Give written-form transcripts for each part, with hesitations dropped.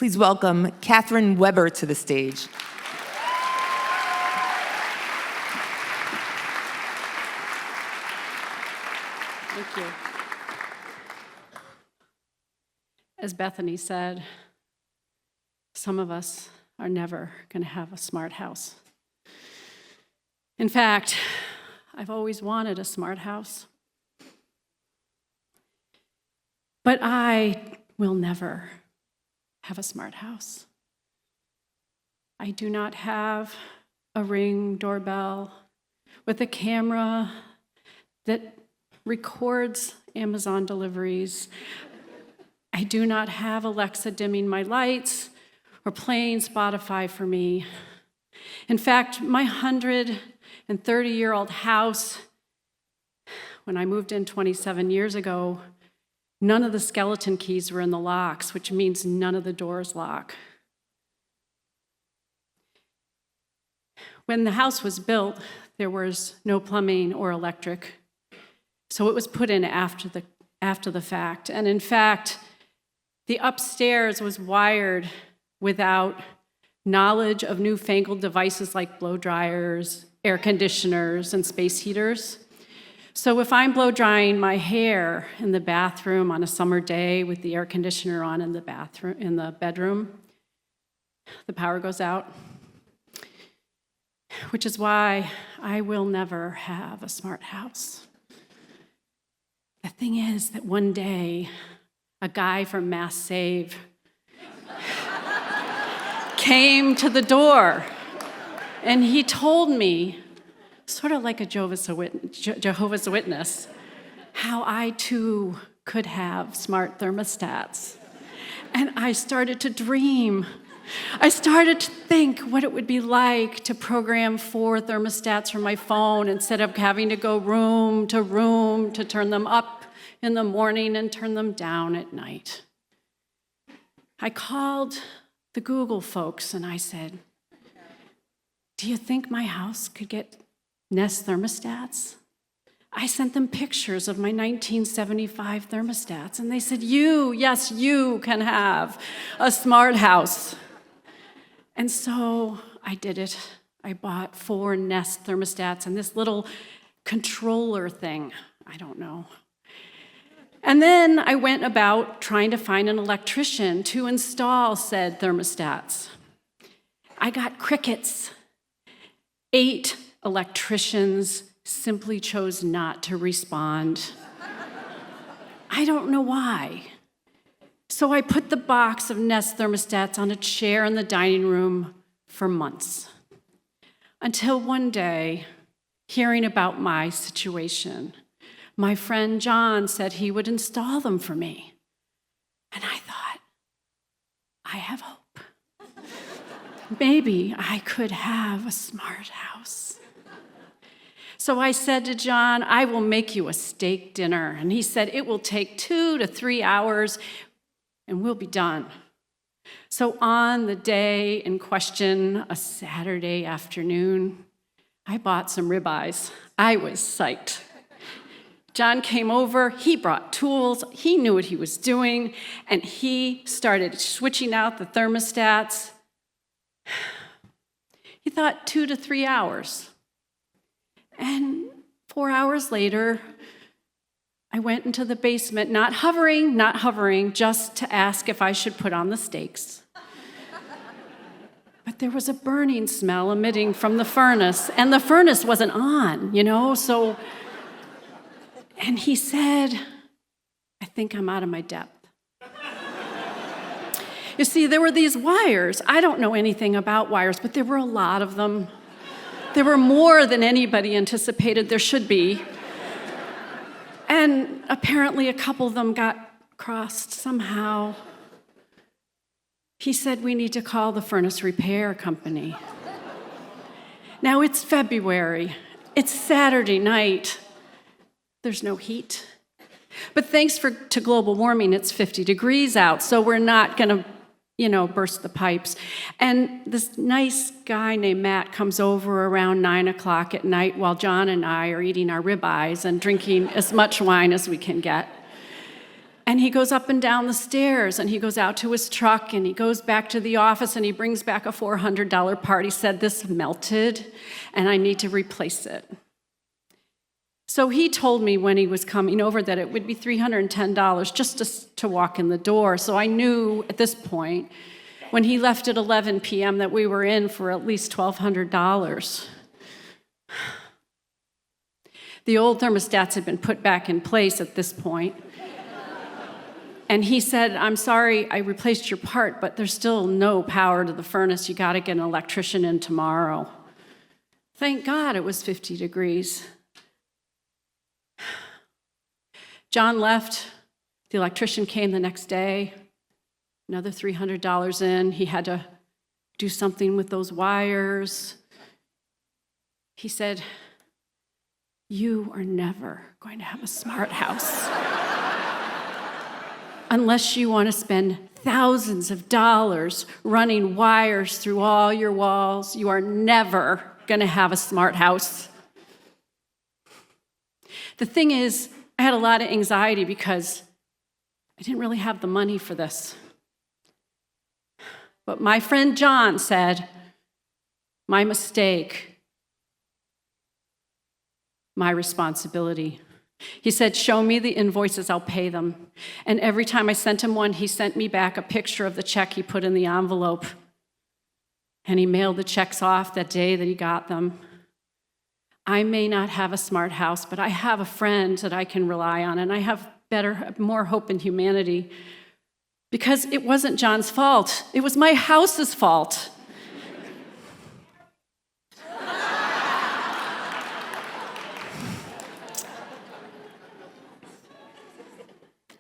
Please welcome Catherine Wilber to the stage. Thank you. As Bethany said, some of us are never going to have a smart house. In fact, I've always wanted a smart house. But I will never have a smart house. I do not have a Ring doorbell with a camera that records Amazon deliveries. I do not have Alexa dimming my lights or playing Spotify for me. In fact, my 130-year-old house, when I moved in 27 years ago, none of the skeleton keys were in the locks, which means none of the doors lock. When the house was built, there was no plumbing or electric, so it was put in after the fact. And in fact, the upstairs was wired without knowledge of newfangled devices like blow dryers, air conditioners, and space heaters. So if I'm blow drying my hair in the bathroom on a summer day with the air conditioner on in the bedroom, the power goes out. Which is why I will never have a smart house. The thing is that one day, a guy from Mass Save came to the door, and he told me, sort of like a Jehovah's Witness, how I too could have smart thermostats. And I started to dream. I started to think what it would be like to program 4 thermostats from my phone instead of having to go room to turn them up in the morning and turn them down at night. I called the Google folks and I said, "Do you think my house could get Nest thermostats?" I sent them pictures of my 1975 thermostats, and they said, yes, you can have a smart house. And so I did it. I bought 4 Nest thermostats and this little controller thing, I don't know. And then I went about trying to find an electrician to install said thermostats. I got crickets. 8 electricians simply chose not to respond. I don't know why. So I put the box of Nest thermostats on a chair in the dining room for months. Until one day, hearing about my situation, my friend John said he would install them for me. And I thought, I have hope. Maybe I could have a smart house. So I said to John, I will make you a steak dinner. And he said, it will take 2 to 3 hours and we'll be done. So on the day in question, a Saturday afternoon, I bought some ribeyes. I was psyched. John came over, he brought tools, he knew what he was doing, and he started switching out the thermostats. He thought 2 to 3 hours. And 4 hours later, I went into the basement, not hovering, just to ask if I should put on the steaks. But there was a burning smell emitting from the furnace, and the furnace wasn't on, so... And he said, I think I'm out of my depth. You see, there were these wires. I don't know anything about wires, but there were a lot of them. There were more than anybody anticipated there should be. And apparently a couple of them got crossed somehow. He said, we need to call the furnace repair company. Now it's February. It's Saturday night. There's no heat. But thanks to global warming, it's 50 degrees out, so we're not going to, burst the pipes. And this nice guy named Matt comes over around 9 o'clock at night while John and I are eating our ribeyes and drinking as much wine as we can get. And he goes up and down the stairs, and he goes out to his truck, and he goes back to the office, and he brings back a $400 part. He said, "This melted, and I need to replace it." So he told me when he was coming over that it would be $310 just to walk in the door. So I knew at this point, when he left at 11 p.m., that we were in for at least $1,200. The old thermostats had been put back in place at this point. And he said, "I'm sorry, I replaced your part, but there's still no power to the furnace. You got to get an electrician in tomorrow." Thank God it was 50 degrees. John left. The electrician came the next day. Another $300 in. He had to do something with those wires. He said, "You are never going to have a smart house unless you want to spend thousands of dollars running wires through all your walls. You are never going to have a smart house." The thing is, I had a lot of anxiety because I didn't really have the money for this. But my friend John said, "My mistake, my responsibility." He said, "Show me the invoices, I'll pay them." And every time I sent him one, he sent me back a picture of the check he put in the envelope. And he mailed the checks off that day that he got them. I may not have a smart house, but I have a friend that I can rely on, and I have more hope in humanity. Because it wasn't John's fault. It was my house's fault.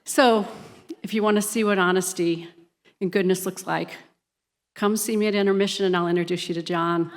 So, if you want to see what honesty and goodness looks like, come see me at intermission and I'll introduce you to John.